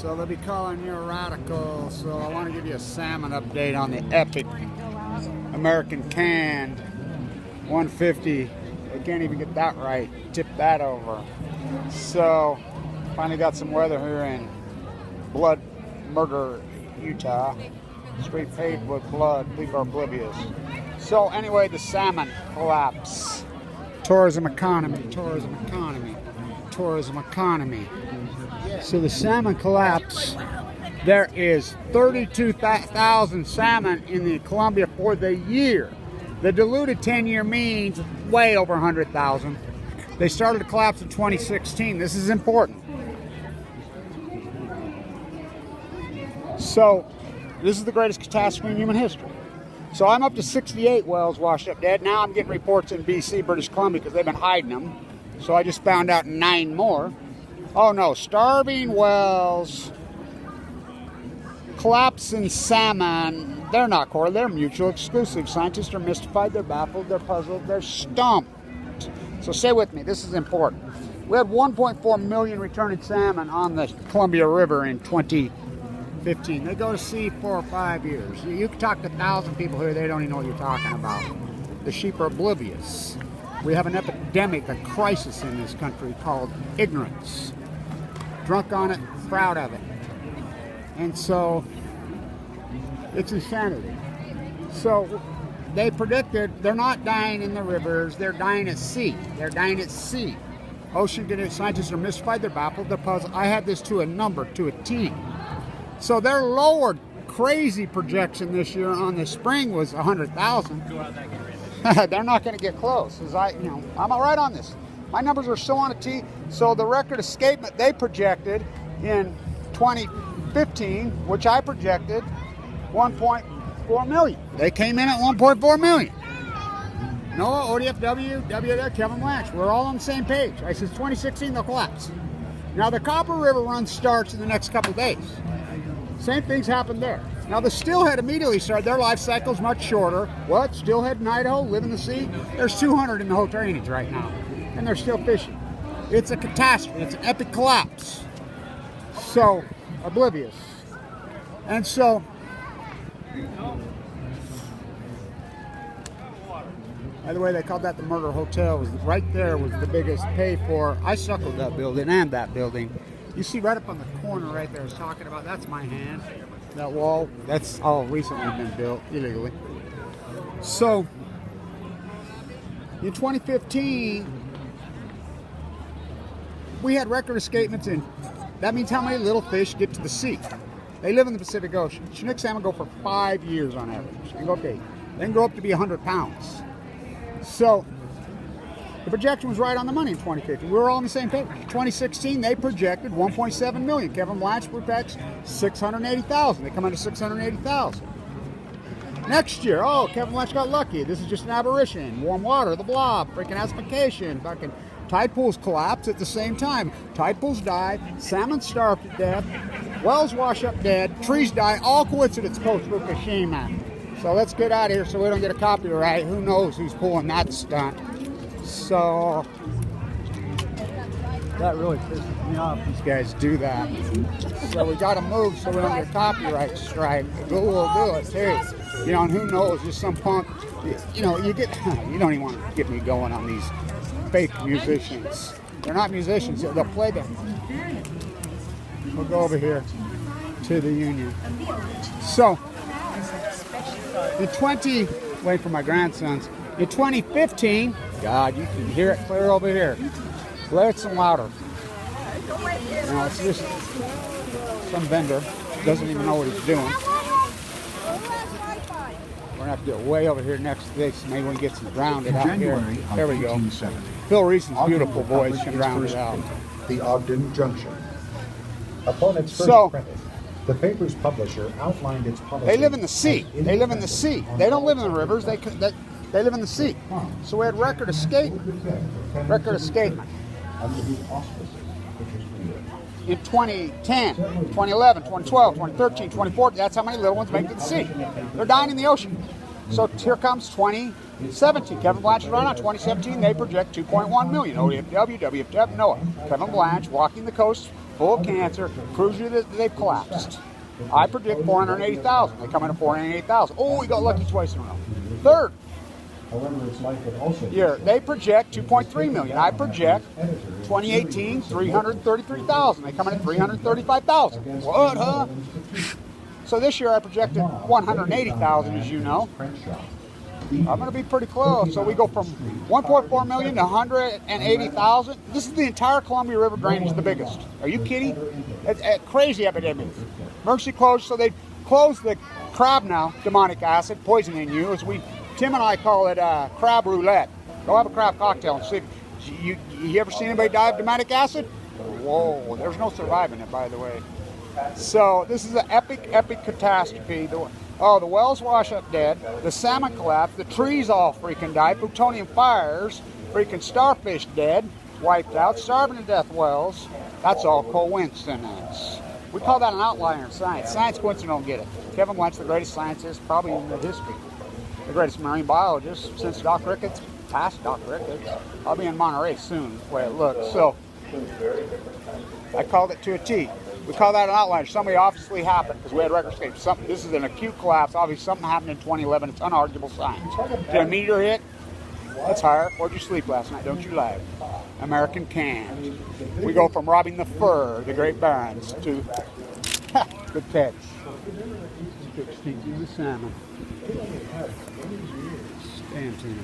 So they'll be calling you a radical. So I want to give you a salmon update on the epic American canned 150. They can't even get that right. Tip that over. So finally got some weather here in Blood Murder, Utah. Street paved with blood. People are oblivious. So anyway, the salmon collapse. Tourism economy. Tourism economy. Tourism economy. So the salmon collapse. There is 32,000 salmon in the Columbia for the year. The diluted 10-year means way over 100,000. They started to collapse in 2016. This is important. So this is the greatest catastrophe in human history. So I'm up to 68 whales washed up dead. Now I'm getting reports in BC, British Columbia, because they've been hiding them. So I just found out 9 more. Oh no, starving whales, collapsing salmon. They're not core, they're mutual exclusive. Scientists are mystified, they're baffled, they're puzzled, they're stumped. So stay with me, this is important. We had 1.4 million returning salmon on the Columbia River in 2015. They go to sea 4 or 5 years. You can talk to 1,000 people here, they don't even know what you're talking about. The sheep are oblivious. We have an epidemic, a crisis in this country called ignorance. Drunk on it, proud of it. And so, it's insanity. So, they predicted they're not dying in the rivers, they're dying at sea. They're dying at sea. Ocean scientists are mystified, they're baffled, they're puzzled. I had this to a number, to a T. So their lowered crazy projection this year on the spring was 100,000. They're not going to get close. I'm all right on this. My numbers are so on a T. So the record escapement they projected in 2015, which I projected 1.4 million. They came in at 1.4 million. Noah, ODFW, WW, Kevin Blanche. We're all on the same page. I said 2016 they'll collapse. Now the Copper River run starts in the next couple of days. Same things happened there. Now the steelhead immediately started. Their life cycle's much shorter. What? Steelhead in Idaho, live in the sea? There's 200 in the whole drainage right now. And they're still fishing. It's a catastrophe. It's an epic collapse. So, oblivious. And so, by the way, they called that the murder hotel. It was right there was the biggest pay for. I suckled that building and that building. You see right up on the corner right there I was talking about, that's my hand. That wall, that's all recently been built illegally. So, in 2015, we had record escapements in. That means how many little fish get to the sea. They live in the Pacific Ocean. Chinook salmon go for 5 years on average. They go up to 8. They can grow up to be 100 pounds. So, the projection was right on the money in 2015. We were all on the same page. 2016, they projected 1.7 million. Kevin Blanche projects 680,000. They come under 680,000. Next year, Kevin Blanche got lucky. This is just an aberration. Warm water, the blob, freaking acidification, fucking tide pools collapse at the same time. Tide pools die, salmon starve to death, wells wash up dead, trees die, all coincidence post Fukushima. So let's get out of here so we don't get a copyright. Who knows who's pulling that stunt. So that really pisses me off. These guys do that. So we got to move so we don't get a copyright strike. Google will do it too. And who knows? Just some punk. You don't even want to get me going on these fake musicians. They're not musicians. They'll play them. We'll go over here to the Union. So wait for my grandsons. In 2015, God, you can hear it clear over here. Play it some louder. It's just some vendor doesn't even know what he's doing. We're gonna have to get way over here next to this. Maybe we can get some grounded out here. There we go. Phil Reeson's beautiful voice can round it out. The Ogden Junction. Upon its first printing, the paper's publisher outlined its policy. They live in the sea. They live in the sea. They don't live in the rivers. They live in the sea. So we had record escapement. In 2010, 2011, 2012, 2013, 2014, that's how many little ones make it to the sea. They're dying in the ocean. So here comes 2017. Kevin Blanche is right now. 2017, they project 2.1 million. ODFW, WFW, NOAA. Kevin Blanche walking the coast full of cancer, proves you that they've collapsed. I predict 480,000. They come in at 480,000. Oh, we got lucky twice in a row. Third year, they project 2.3 million. I project 2018, 333,000. They come in at 335,000. What, huh? So this year I projected 180,000, as you know. I'm going to be pretty close. So we go from 1.4 million to 180,000. This is the entire Columbia River drainage, the biggest. Are you kidding? It's a crazy epidemic. Emergency closed, so they closed the crab now, demonic acid, poisoning you, as Tim and I call it crab roulette. Go have a crab cocktail and see. You ever seen anybody die of demonic acid? Whoa, there's no surviving it, by the way. So this is an epic, epic catastrophe. The wells wash up dead. The salmon collapse. The trees all freaking die. Plutonium fires. Freaking starfish dead. Wiped out. Starving to death wells. That's all coincidence. We call that an outlier in science. Science coincidence don't get it. Kevin Blanch, the greatest scientist probably in the history. The greatest marine biologist since Doc Ricketts. Past Doc Ricketts. I'll be in Monterey soon, the way it looks. So I called it to a T. We call that an outlier. Something obviously happened because we had record scapes. This is an acute collapse. Obviously, something happened in 2011. It's unarguable science. Did a meteor hit? That's higher. Where'd you sleep last night? Don't you lie. American can't. We go from robbing the fur, the Great Barons, to good catch. The salmon. Stand tuned.